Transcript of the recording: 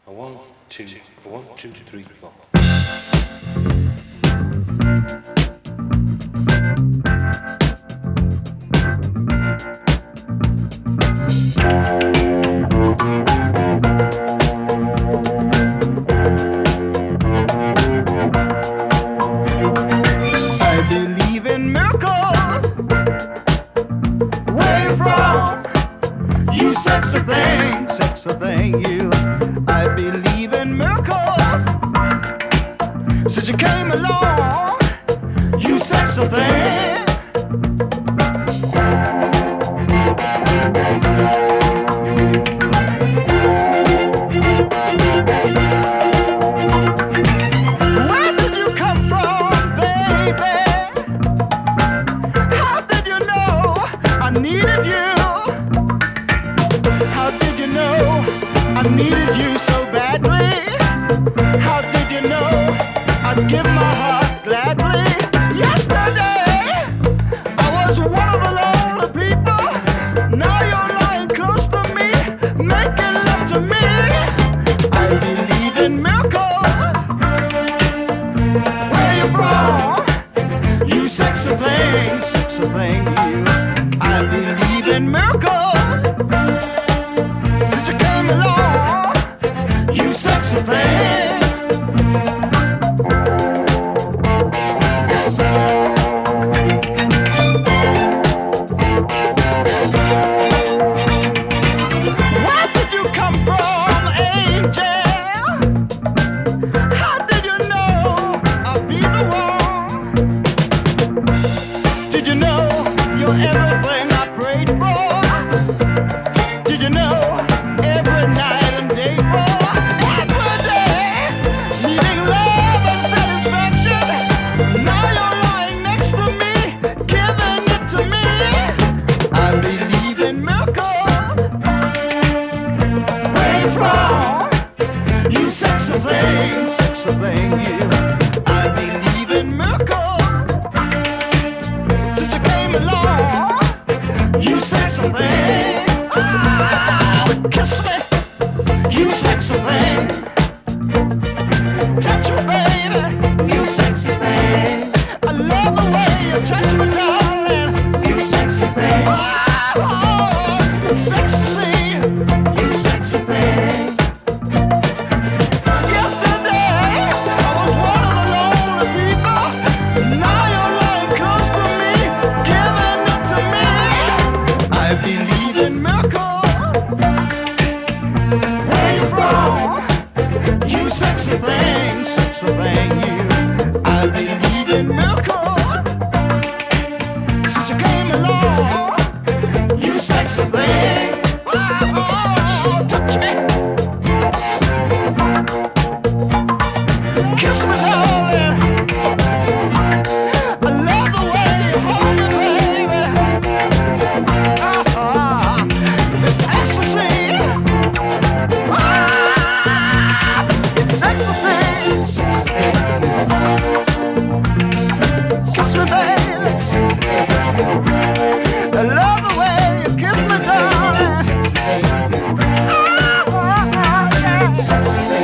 One, two, one, two, three, four. I believe in miracles. Where you from? You sexy thing, you. I believe in miracles. Since you came along, you sexy thing. Where did you come from, baby? How did you know I needed you? How did you know I needed you so badly? How did you know I'd give my heart gladly? Yesterday I was one of the lonely people. Now you're lying close to me, making love to me. I believe in miracles. Where you from? You sexy thing, you. I believe in miracles. Since you came along, you sexy thing. Where did you come from, angel? How did you know I'd be the one? Did you know you're everything I prayed for? Did you know every night and day for? Every day, needing love and satisfaction. Now you're lying next to me, giving it to me. I believe in miracles. Where you from? You sexy thing, you. I believe in miracles. Since you came along, you sexy thing. Oh, kiss me, you sexy thing. Touch me, baby, you sexy thing. I love the way you touch me, darling, you sexy thing. Oh, it's sexy to see you sexy thing. Yesterday I was one of the lonely people. Now you're lying close to me, giving it to me. I believe in miracles. Where you from? You sexy thing, you. I believe in miracles. Since you came along, you sexy thing. Oh, touch me, kiss me, darling. I love the way you hold me, baby. It's ecstasy. It's ecstasy. Kiss me, baby. I love the way you kiss me, darling. Sexy.